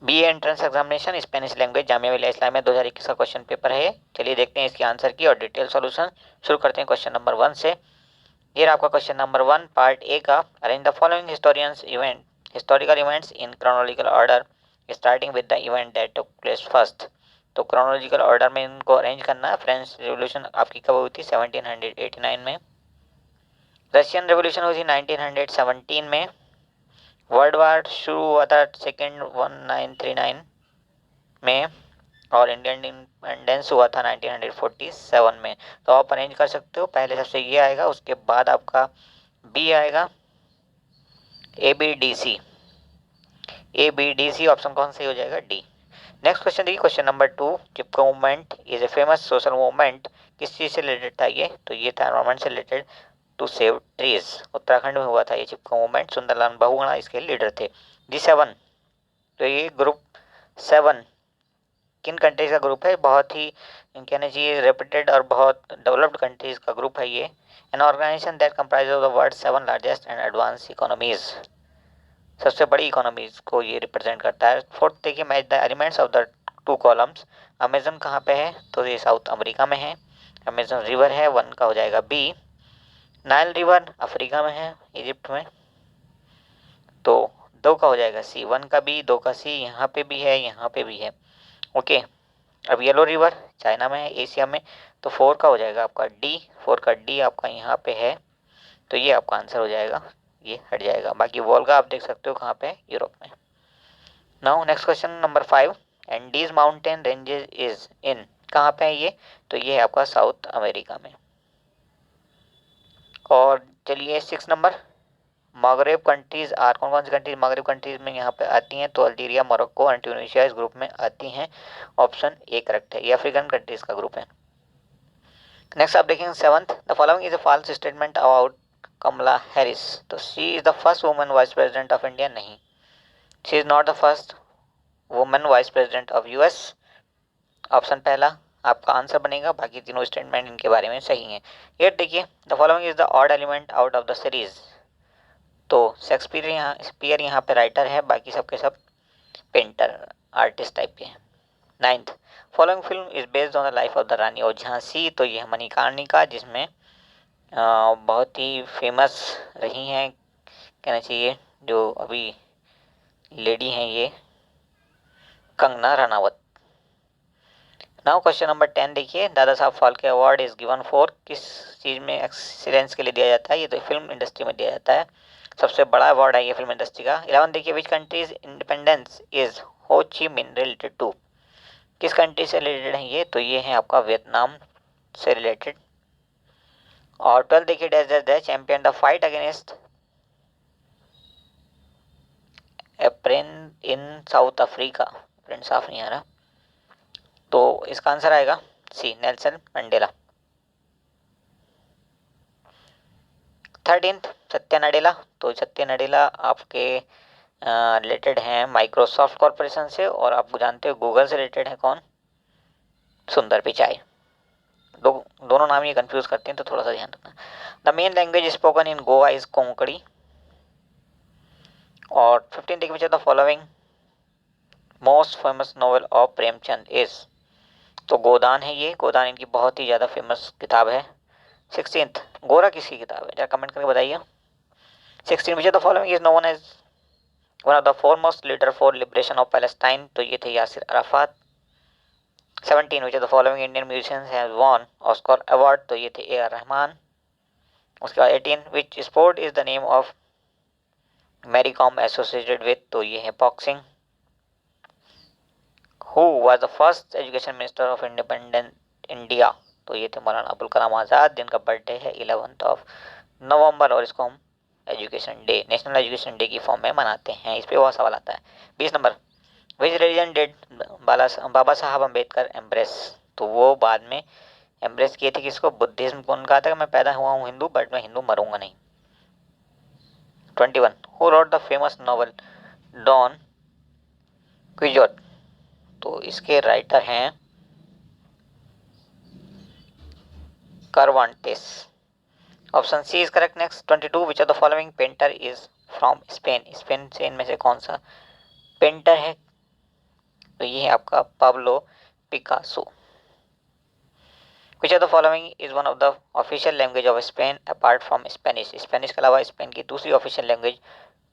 BA entrance examination Spanish language Jamia Millia Islamia 2021 का question paper है। चलिए देखते हैं इसके आंसर की और डिटेल सॉल्यूशन। शुरू करते हैं क्वेश्चन नंबर 1 से। ये आपका क्वेश्चन नंबर 1 पार्ट ए का। Arrange the following historical events in chronological order starting with the event that took place first. तो क्रोनोलॉजिकल ऑर्डर में इनको अरेंज करना है। फ्रेंच रेवोल्यूशन आपकी कब हुई थी? 1789 में। रशियन रेवोल्यूशन हुई थी 1917 में। वर्ल्ड वार शुरू हुआ था सेकेंड 1939 में। और इंडियन इंडिपेंडेंस हुआ था 1947 में। तो आप अरेंज कर सकते हो। पहले सबसे ये आएगा, उसके बाद आपका बी आएगा, A B D C. A B D C option कौन सही हो जाएगा? डी। नेक्स्ट क्वेश्चन देखिए, question number 2। Chipko movement is a famous social movement. किस चीज से रिलेटेड था ये? तो ये था एनवायरमेंट से related, to save trees. Uttarakhand में हुआ था ये चिपको मूवमेंट। सुंदरलाल बहुगुणा इसके लीडर थे। G7, तो ये ग्रुप 7 किन कंट्रीज का ग्रुप है? बहुत ही कहना चाहिए रेप्यूटेड और बहुत डेवलप्ड कंट्रीज का ग्रुप है ये। An organisation that comprises of the world 7 largest and advance economies. सबसे बड़ी इकोनॉमीज को ये रिप्रेजेंट करता है। फोर्थ देखिए, match the elements of the two columns. Amazon कहाँ पे है? तो ये साउथ अमेरिका में है। अमेजन रिवर है, 1 का हो जाएगा बी। नाइल रिवर अफ्रीका में है, इजिप्ट में। तो 2 का हो जाएगा सी। 1 का बी, 2 का सी। यहाँ पे भी है, यहाँ पे भी है। ओके। अब येलो रिवर चाइना में है, एशिया में। तो 4 का हो जाएगा आपका डी। 4 का डी आपका यहाँ पे है। तो ये आपका आंसर हो जाएगा, ये हट जाएगा। बाकी वोल्गा आप देख सकते हो कहाँ पे है? यूरोप में। Now next question number 5। Andes mountain ranges is in, कहाँ पे है ये? तो ये है आपका साउथ अमेरिका में। और चलिए 6 नंबर। मगरेब कंट्रीज आर, कौन कौन सी कंट्रीज मगरेब कंट्रीज में यहाँ पे आती हैं? तो अल्जीरिया, मोरक्को एंड ट्यूनीशिया इस ग्रुप में आती हैं। ऑप्शन ए करेक्ट है, ये अफ्रीकन कंट्रीज का ग्रुप है। नेक्स्ट आप देखेंगे 7th। The following is a false statement about Kamala Harris. तो she is the first woman vice president of India. नहीं, she is not the first woman vice president of US. Option पहला आपका answer बनेगा। बाकी तीनों statement इनके बारे में सही हैं। 8 देखिए, the following is the odd element out of the series. तो शेक्सपियर यहाँ पे राइटर है, बाकी सबके सब पेंटर आर्टिस्ट टाइप के हैं। 9th, following film is based on the life of the Rani of Jhansi. तो ये मणिकर्णिका, जिसमें बहुत ही फेमस रही हैं कहना चाहिए, जो अभी लेडी हैं ये Kangana Ranaut. Now question number 10 देखिए, Dada Saheb Phalke award is given for, किस चीज़ में एक्सीलेंस के लिए दिया जाता है? ये तो फिल्म इंडस्ट्री में दिया जाता है। सबसे बड़ा अवार्ड है ये फिल्म इंडस्ट्री का। 11 देखिए, विच कंट्रीज इंडिपेंडेंस इज हो ची मिन रिलेटेड टू। किस कंट्री से रिलेटेड है ये? तो ये है आपका वियतनाम से रिलेटेड। और 12 देखिए, dash dash dash champion the fight against एप्रेन इन साउथ अफ्रीका। प्रिंट साफ नहीं आ रहा, तो इसका आंसर आएगा C, Nelson Mandela. 13th, Satya Nadella. तो सत्या नडेला आपके रिलेटेड हैं माइक्रोसॉफ्ट कॉरपोरेशन से। और आप जानते हो गूगल से रिलेटेड है कौन? सुंदर पिचाई। दोनों नाम ये कंफ्यूज करते हैं, तो थोड़ा सा ध्यान रखना। The main language spoken in Goa is Konkani. और 15 देखिए, which are the following most famous novel of Premchand is. तो गोदान है ये, गोदान इनकी बहुत ही ज़्यादा फेमस किताब है। 16th, गोरा किसकी किताब है? जरा कमेंट करके बताइए। 16 which are the following is known as one of the foremost leader for liberation of Palestine. तो ये थे Yasser Arafat. 17 which are the following Indian musicians have won Oscar award. तो ये थे ए आर रहमान। उसके बाद 18 which sport is the name of Mary Kom associated with. तो ये है boxing. Who was the first education minister of independent India. तो ये थे मौलाना अबुल कलाम आज़ाद, जिनका बर्थडे है 11 नवंबर। और इसको हम education day, national education day की फॉर्म में मनाते हैं। इस पे बहुत सवाल आता है। 20 number, which religion did Baba Saheb Ambedkar embrace. तो वो बाद में एम्ब्रेस किए थे किसको? बुद्धिज्म को। उनका था कि मैं पैदा हुआ हूँ हिंदू, बट मैं हिंदू मरूंगा नहीं। 21, who wrote the famous novel Don Quixote. तो इसके राइटर हैं Cervantes. Option C is correct. Next 22, which of the following painter is from Spain. Spain से इनमें से कौन सा पेंटर है तो ये है आपका Pablo Picasso. Which are the following is one of the official language of Spain apart from Spanish. Spanish के अलावा स्पेन की दूसरी ऑफिशियल लैंग्वेज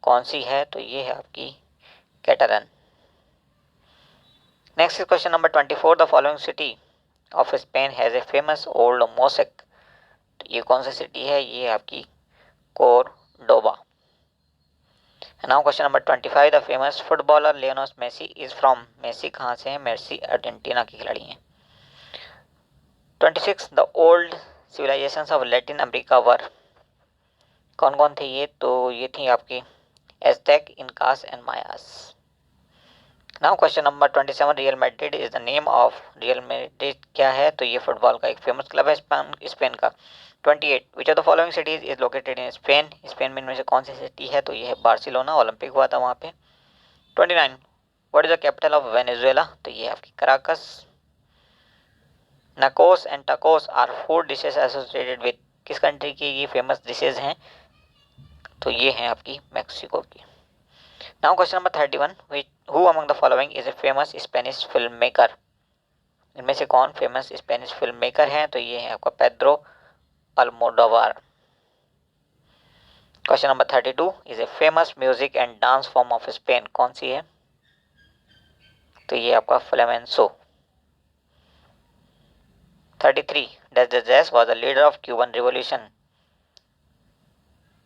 कौन सी है, तो ये है आपकी Catalan. Next is question number 24, the following city of Spain has a famous old mosque. तो ये कौन सी सिटी है, ये है आपकी Cordoba. Now question number 25, the famous footballer Lionel Messi is from. Messi कहाँ से है, मेसी अर्जेंटीना के खिलाड़ी हैं। 26, the old civilisations of Latin America were. कौन कौन थे ये, तो ये थी आपकी Aztec, Incas and मायास। Now question number 27, real Madrid is the name of. Real Madrid क्या है, तो ये फुटबॉल का एक फेमस क्लब है स्पेन का। 28, विच of the following cities is located in Spain. Spain में इनमें से कौन सी सिटी है, तो ये है बार्सिलोना, ओलंपिक हुआ था वहाँ पे। 29, what is the capital of Venezuela, तो ये आपकी Caracas. Nachos and tacos are food dishes associated with. किस कंट्री की ये फेमस डिशेज हैं, तो ये हैं आपकी मैक्सिको की। Now question number 31, who among the following is a famous Spanish film maker. इनमें से कौन फेमस स्पेनिश फिल्म मेकर हैं, तो ये है आपका Pedro Almodovar. Question number 32, is a famous music and dance form of Spain. कौन सी है, तो ये आपका फ्लेमेंसो। 33, डज द जैस was the leader of Cuban revolution.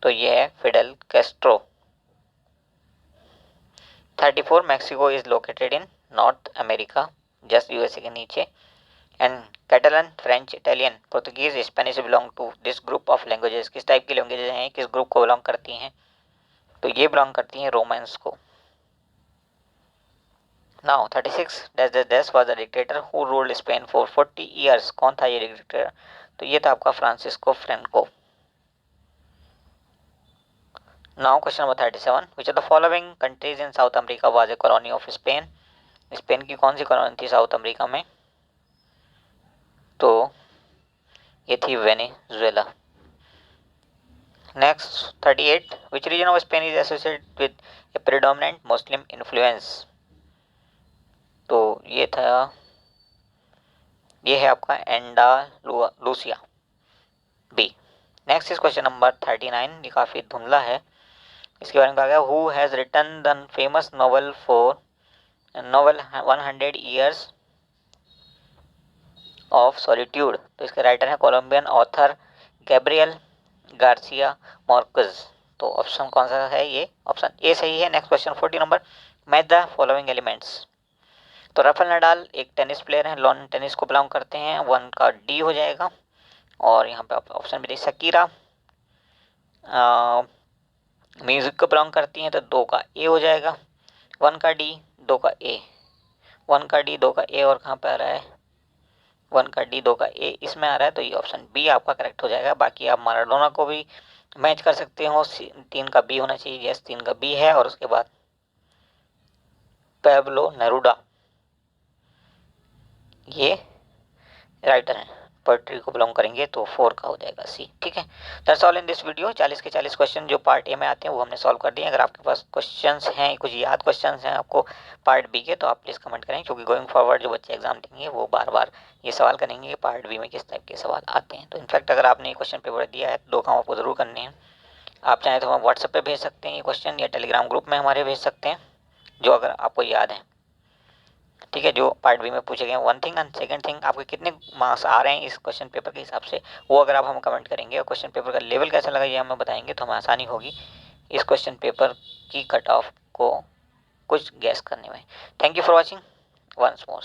तो ये है Fidel Castro. 34, Mexico is located in North America, just USA के नीचे। And Catalan, French, Italian, Portuguese, Spanish belong to this group of languages. किस टाइप की लैंग्वेजेस हैं, किस ग्रुप को बिलोंग करती हैं, तो ये बिलोंग करती हैं रोमांस को। Now 36, does was the dictator who ruled Spain for 40 years. कौन था ये डिक्टेटर, तो ये था आपका Francisco Franco. Now question number 37, which of the following countries in south America was a colony of Spain. Spain की कौन सी कॉलोनी थी साउथ अमेरिका में, तो ये थी Venezuela. Next 38, which region of Spain is associated with A predominant Muslim influence. तो ये था, ये है आपका Andalusia B. Next is question number 39, ये काफ़ी धुंधला है, इसके बारे में कहा गया who has written the famous novel 100 years of solitude. तो इसके राइटर हैं Colombian author Gabriel Garcia Marquez. तो ऑप्शन कौन सा है, ये ऑप्शन ए सही है। नेक्स्ट क्वेश्चन 40 नंबर, मैच द फॉलोइंग एलिमेंट्स। तो राफेल नडाल एक टेनिस प्लेयर हैं, लॉन टेनिस को बिलोंग करते हैं, 1 का डी हो जाएगा। और यहाँ पे ऑप्शन भी शकीरा म्यूजिक को बिलोंग करती हैं, तो 2 का ए हो जाएगा। 1 का डी, 2 का ए, 1 का डी, 2 का ए, और कहाँ पे आ रहा है 1 का डी, 2 का ए, इसमें आ रहा है, तो ये ऑप्शन बी आपका करेक्ट हो जाएगा। बाकी आप माराडोना को भी मैच कर सकते हो, 3 का बी होना चाहिए, यस 3 का बी है। और उसके बाद पैब्लो नेरुडा, ये राइटर हैं, पोएट्री को बिलोंग करेंगे, तो 4 का हो जाएगा सी। ठीक है, that's all in this video. 40 के 40 क्वेश्चन जो पार्ट ए में आते हैं वो हमने सॉल्व कर दिए। अगर आपके पास क्वेश्चंस हैं, कुछ याद क्वेश्चंस हैं आपको पार्ट बी के, तो आप प्लीज़ कमेंट करें, क्योंकि गोइंग फॉरवर्ड जो बच्चे एग्जाम देंगे वो बार बार ये सवाल करेंगे कि पार्ट बी में किस टाइप के सवाल आते हैं। तो इनफैक्ट अगर आपने ये क्वेश्चन पेपर दिया है तो 2 काम आपको ज़रूर करने हैं। आप चाहें तो हम व्हाट्सएप पर भेज सकते हैं ये क्वेश्चन, या टेलीग्राम ग्रुप में हमारे भेज सकते हैं, जो अगर आपको याद है। ठीक है, जो पार्ट बी में पूछे गए 1 थिंग, एंड सेकंड थिंग, आपके कितने मार्क्स आ रहे हैं इस क्वेश्चन पेपर के हिसाब से, वो अगर आप हमें कमेंट करेंगे और क्वेश्चन पेपर का लेवल कैसा लगा ये हमें बताएंगे, तो हमें आसानी होगी इस क्वेश्चन पेपर की कट ऑफ को कुछ गैस करने में। Thank you for watching once more.